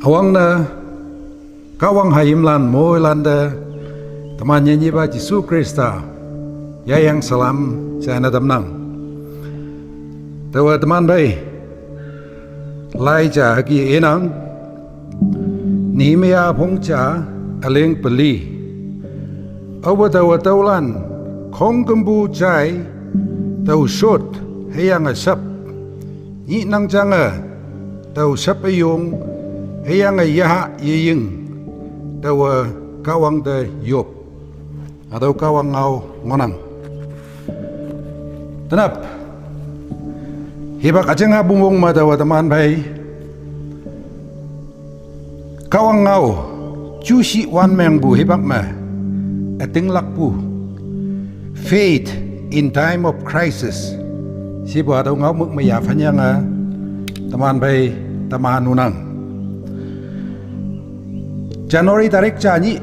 Awang na kawang hayimlan moilanda temannya nyiba Yesus Krista yang salam sana damnang tawa teman bay lai cha haki enang ni mea phongcha aleng peli awa tawa taulan khong kembu chai tau shot hayang asap ni nang changa tau sap ayong hayang ayaha yiying tawa kawang de yop atau kawang ngau ngonang tenap hibak aceng bumung ma tawa teman bay kawang ngau cusi wan meng bu hibak ma ating lakpu faith in time of crisis si bu atau ngau muk maya fanya nga teman bay teman nunang Januari tarik cani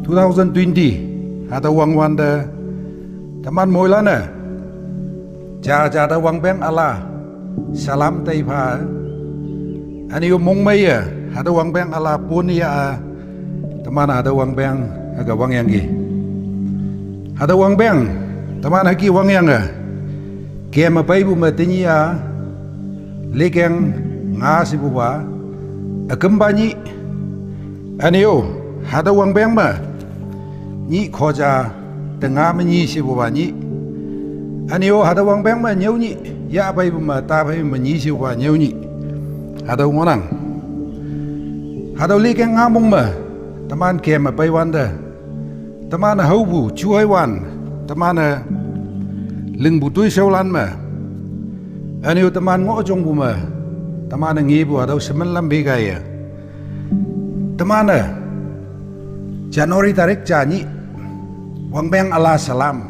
2020 ada wang wanda teman moilana ada wang beng Allah salam taipa ani mong maya ada wang beng Allah punia teman ada wang beng aga wang yang ada wang beng teman haki wang yang kema paibu matinya lekeng ngasi buba akembani Anio, ada wang beng ma, ni koja tengah menyi si buba ni. Anio ada wang beng ma nyau ni, ya apa ibu ma ta apa menyi si buba nyau ni. Ada ngonang, ada lekeng ngamung ma, teman kem apa wanda, teman haubu cuai wan, teman leng butui saulan ma. Anio teman ngojong bu ma, teman ngibu ada semelam begaya. Temana Januari tarik jani wang beng Allah salam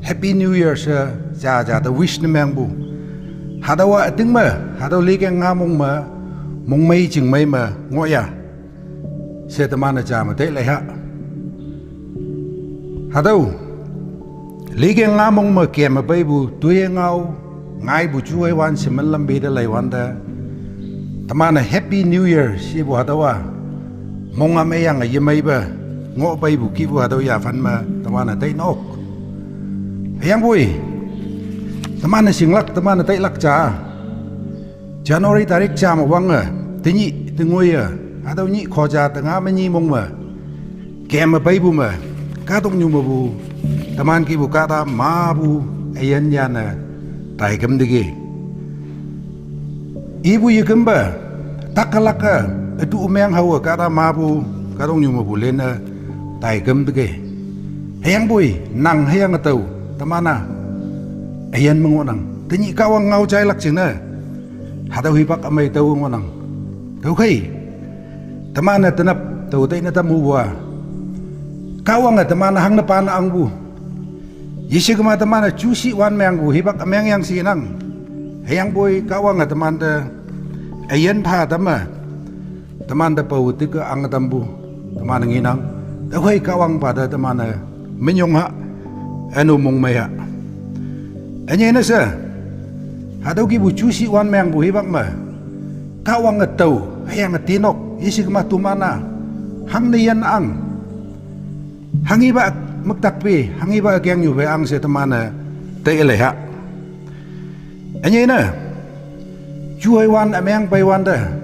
Happy New Year sa ja the wish na meng bu hadawa ating ma hadaw likeng ngamong ma mong may ching may ma ngoya sa temana ja ma tay leha hadaw likeng ngamong ma kiem ma bay bu tuye ngaw ngay bu chuay wan si malam beda lay wanda temana Happy New Year si bu hadawa mong ameyang yemay ba ngo bay bu kibu hadaw ya fan ma tamana tay nok ayang boy tamana singlak tamana tay lak cha Januari tarik cha ma wanga tinyi tingoya hadaw ni khoja tanga ma ni mong ma kem bay bu ma ka tong nyu ma bu taman kibu kata ma bu ayan yana tay kam dige ibu yekam ba takalaka itu umeng hawa kata mabu katong nyuma bulena taigem dege hayang boy nang hayang atau tamana ayan mengonang tinyi kawang ngau cai lak cina hadaw hibak amay tau ngonang tau kai tamana tenap tau tay na tamu buah kawang tamana hang na pana ang bu yisi kama tamana cusi wan meng bu hibak ameng yang sinang hayang boy kawang tamanda ayan pa tama teman da pau tika ang tambu teman nginang dakwai kawang pada teman menyong ha anu mong maya anya na sa hadaw ki bu cusi wan meng bu hibak ma kawang atau hayang tinok isi kema tumana hang niyan ang hangiba magtakpi hangiba kyang yu ang sa teman tay leha anya na juai wan ameng pai wan da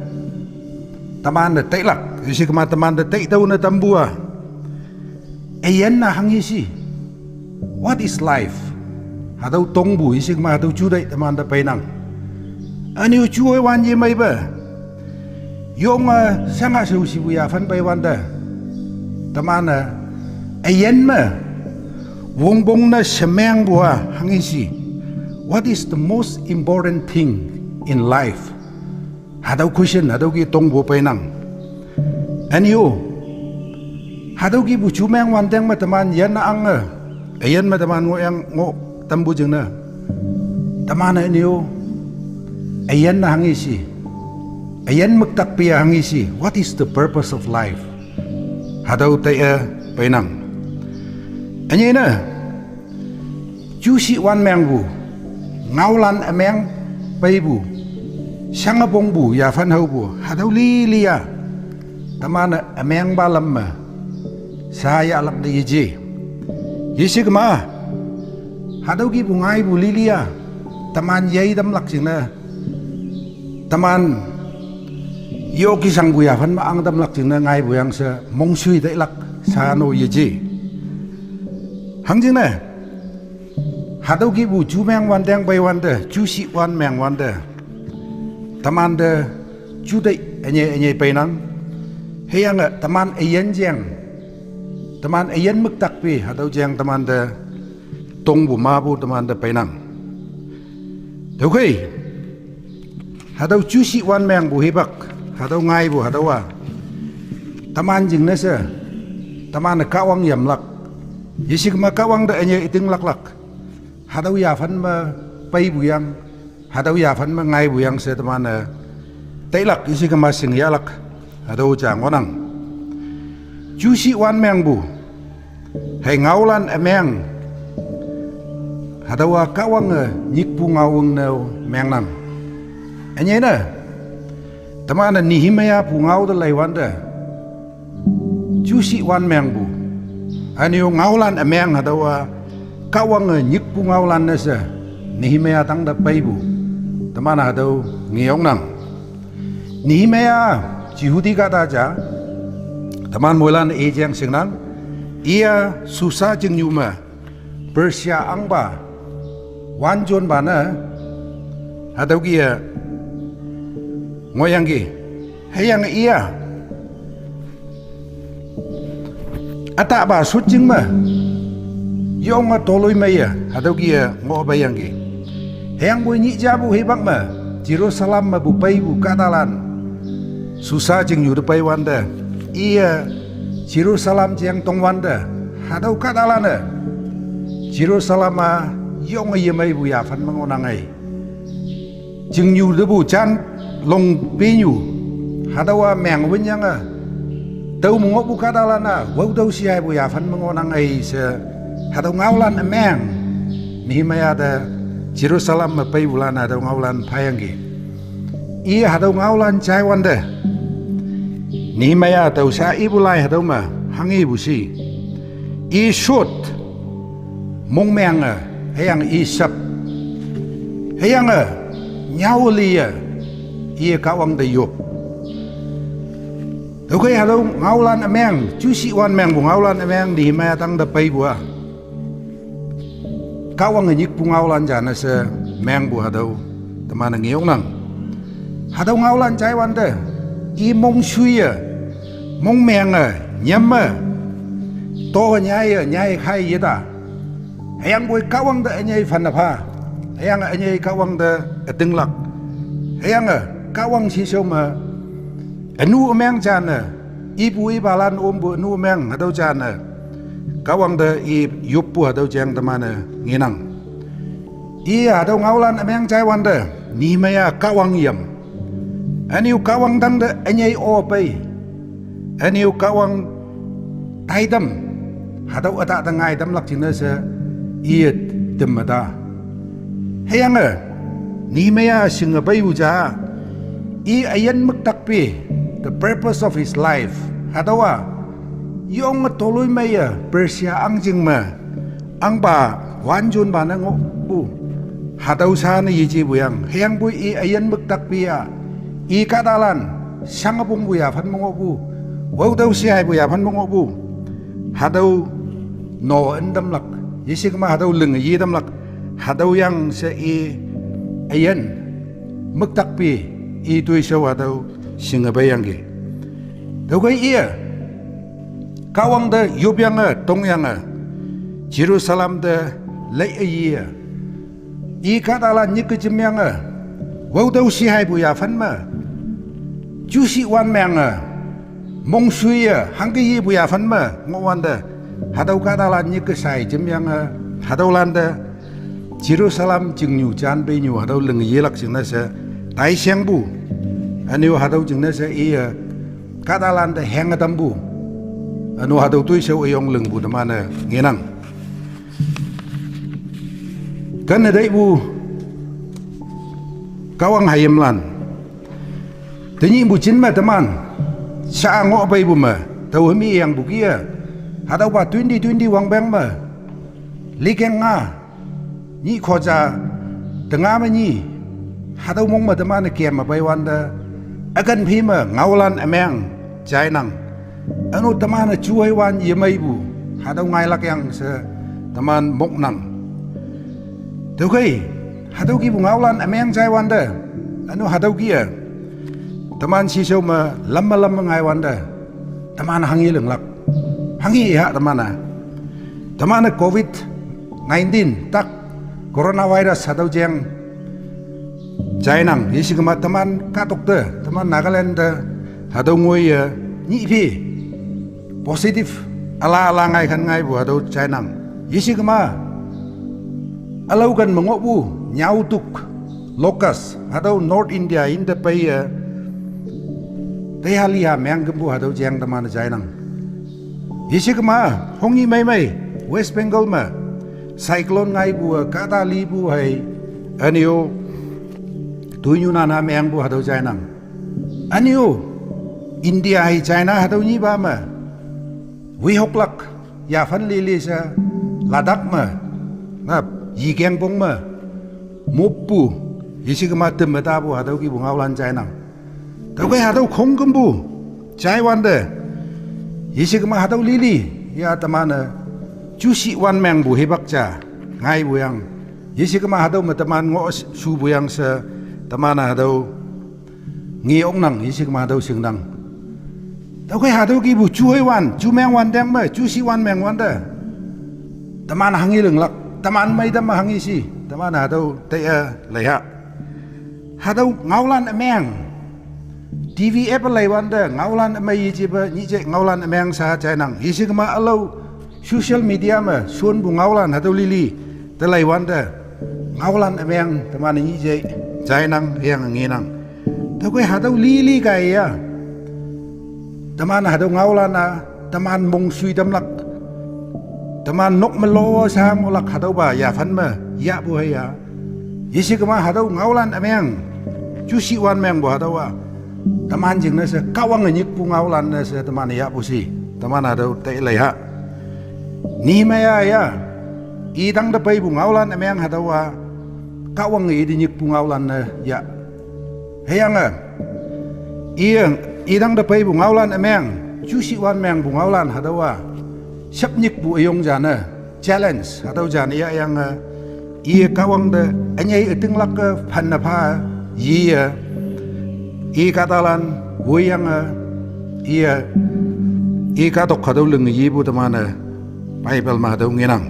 taman da tailak isi kema taman da tai tau na tambua ayan na hangisi what is life hadaw tongbu isi kema hadaw chudai taman da painang ani chuoi wan ye mai ba yong sanga su sibu ya fan pai wan da taman ayan ma wong bong na semeng bua hangisi what is the most important thing in life hadaw question hadaw ki tongbo painang anyo hadaw ki bu chumeng wanteng ma taman yan na ang ayan ma taman ngo yang ngo tambu jeng na taman anyo ayan na hangisi ayan magtakpiya hangisi what is the purpose of life hadaw tay painang anyo na jusi wan meng bu ngaulan ameng paibu Sanga bong bu ya fan hau bu hadau lilia tamana ameng balam ma saya alak de yeje yesi kema hadau ki bungai bu lilia taman yai dam lak singna taman yo ki sang bu ya fan ma ang dam lak singna ngai bu yang sa mong sui dai lak sa no yeje hangjing na hadau ki bu chu meng wan dang bai wan de chu si wan meng wan de taman de judai enye penang heyang taman ayen jeng taman ayen muk tak pi hadau jeng taman de tong bu ma bu taman de penang deu khoi hadau chu si wan meng bu hebak hadau ngai bu hadau wa taman jing na se taman ka wang yam lak yisik ma ka wang de enye iting lak lak hadau ya fan ma pai bu yang hadau ya fan ma ngai bu yang se tamana tailak isi kama sing yalak hadau jang onang chu si wan meng bu hai ngaulan ameng hadau ka wang nyik pu ngawung neu meng nang anye na tamana nihimaya pu ngau de lai wan de chu si wan meng bu anio ngaulan ameng hadau ka wang nyik pu ngaulan na se nihimaya tang da pai bu tamana hadau ngiong nang nihimaya jihudi kata aja taman molan ejeng singnang ia susah jeng nyuma Persia angba wanjon bana hadau kia ngoyang ki hayang ia ata ba sucing ma yong toloi maya hadau kia ngo bayang ki hayang boy ni jabu hebak ma Jerusalem ma bu pai bu katalan susah jeng nyu de pai wanda ia Jerusalem jeng tong wanda hadau katalan Jerusalem ma yong ye mai bu ya fan mangonang ai jeng nyu de bu chan long pe nyu hadau meng wen yang tau mo bu katalan wau dau si ai bu ya fan mangonang ai se hadau ngaulan meng ni maya da Jerusalem ma pai bulan hadau ngaulan phayangi ia hadau ngaulan chai wanda ni maya tau sa ibulai hadau ma hangi busi I shot mong meng hayang I sap hayang nyaulia ia kawang de yop tau kai hadau ngaulan meng chu si wan meng bu ngaulan meng ni maya tang da pai bua kawang nyik pu ngaulan jana se meng bu hadau tamana ngiong nang hadau ngaulan chai wanda I mong suya mong meng nyam to nyai khai yeda hayang boy kawang da nyai fan pha hayang nyai kawang da ating lak hayang kawang si soma anu meng jana I bu I balan bu nu meng hadau jana kawang da I yupu hadau jang tamana nginang ia hadau ngaulan meng chai wanda ni maya kawang yam aniu kawang dang da anyai o pai aniu kawang taidam hadau ata tangai dam lak china se iet demada hayang ni maya singa pai uja I ayan muktakpi the purpose of his life hadawa yong toloi maya Persia angjing ma angba wanjun ba nang bu hadau sa na yiji buyang hayang bu I ayan muktakpi ya I kadalan sangapung bu ya fan mo bu wau dau si ai bu ya fan mo bu hadau no endam lak yisi ma hadau leng yi dam lak hadau yang se I ayan muktakpi I tui so hadau singa bayang ge dau kai ia kawang da yubyang tong yang Jerusalem da lai iya I kadalan nyik jemyang wau dau si hai bu ya fan ma chu si wan meng mong sui hang yi bu ya fan ma ngo wan da hadau kadalan nyik sai jemyang hadau lan da Jerusalem jing nyu jan be nyu hadau leng yi lak sing na se tai siang bu aniu hadau jing na se I kadalan da heng adam bu anu hadau tui seu yong leng bu da mana ngenang kan dai bu kawang hayam lan Tanya bucin mah teman, sa ngok apa ibu mah, tahu hemi yang bukia, hadau ba 2020 wang bang mah, likeng nga, ni koja, tengah mah ni, hadau mong mah teman kiam apa wanda, akan pima ngaulan emang, jai nang, anu teman cuai wan ye mai ibu, hadau ngailak yang se teman mok nang, tahu kai, hadau ki ngaulan emang jai wanda, anu hadau kia. Teman si show ma lama ngai wanda, teman hangi lenglak, hangi ya teman COVID-19 tak coronavirus hadau jeng jainang, isi kemat teman katok de, teman Nagaland de hadau ngoi ni pi positif ala ngai kan ngai bu hadau jainang, isi kemat alau kan mengopu nyautuk lokas hadau North India inda pai Tehalia meng gembu hadau jeng teman jainang. Isi kema hongi mai West Bengal ma cyclone ngai bu kata libu hai anio tuyu nana meng bu hadau jainang. Anio India hai China hadau ni ba ma wi hoklak ya fan lili sa ladak ma ngap yi geng pong ma mupu isi kema temeta bu hadau ki bungaulan jainang. Tahu kai hadau konggembu, cai wanda, isi kema hadau lili, ya teman, cuci wan meng bu hebak ca, ngai bu yang, isi kema hadau teman ngos su bu yang se teman hadau ngiong nang, isi kema hadau sing nang. Tahu kai hadau ki bu cuai wan, cu meng wan deng ma, cuci wan meng wanda, teman hangi lenglak, teman mai teman hangi si, teman hadau teh leha, hadau ngaulan meng. TV apa lagi wanda ngaulan amai jiba ni je ngaulan amang sah jainang isi kema alau social media ma sun bu ngaulan hadau lili telai wanda ngaulan amang teman ni je jainang yang nginang tapi hadau lili kaya teman hadau ngaulan teman mong sui damlak teman nok melo sam olak hadau ba ya fan ma ya bu ya isi kema hadau ngaulan amang cuci wan meng bu hadau teman jeng nase kawang nyik pungaulan nase teman ya pusi teman ada tei leha ni maya ya idang da pai pungaulan emang hadawa kawang i nyik pungaulan na ya heyanga idang da pai pungaulan emang cusi wan meng pungaulan hadawa sap nyik bu ayong jana challenge hadau jana ya yang kawang da anyai eting lak phan na pha katalan wuyang katok kadau leng yibu temana Bible ma hadau nginang.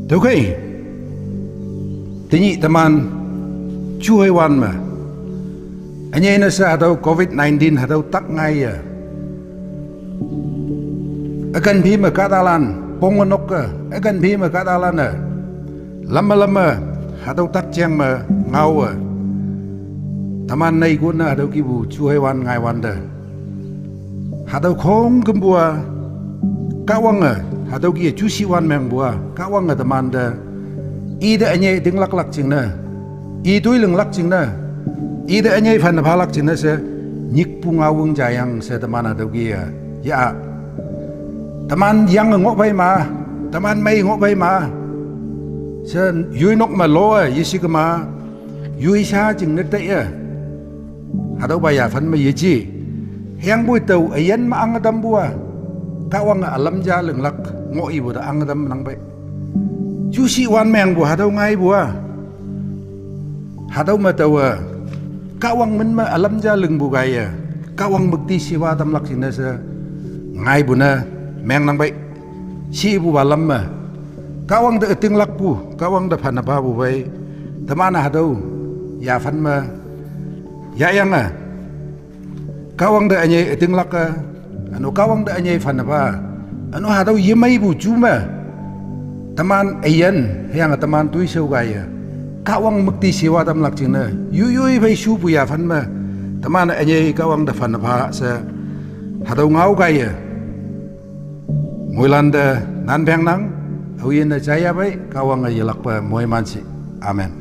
Tahu kai? Tinyi teman cuai wan ma. Anya ina sa hadau COVID-19 hadau tak ngai ya. Akan bima katalan pongonok ka, akan bima katalan na. Lama hadau tak jeng ma ngau teman nai guna hadau kibu cuai wan ngai wanda hadau kong gembua kawang hadau ki cuci wan meng bua kawang teman da ida anyai ding lak cing na i tui leng lak cing na ida anyai fan pha lak cing na se nyik pungawung jayang se teman hadau ki ya teman yang ngok bai ma teman mai ngok bai ma se yui nok ma lo yisi kema yui sa cing na tai hadau baya fan ma yeji yang bui tau ayan ma angadam bua kawang alam ja lenglak ngoi bu da angadam nang bai cuci wan meng bu hadau ngai bua hadau ma tau kawang men ma alam ja leng bu gaya kawang bukti siwa tam lak sina sa ngai bu na meng nang bai si bu balam ma kawang da eting lak bu kawang da phan ba bu bai tamana hadau ya fan ma ya yang kawang da anyai eting lak anu kawang da anyai fan ba anu hadau yemai bu cuma teman ayan yang teman tui seu gaya kawang mukti siwa tam lak cina yuyui bai su bu ya fan ma teman anyai kawang da fan ba sa hadau ngau gaya muilanda nan beng nang au yen da jaya bai kawang ayelak pa moi mansi amen.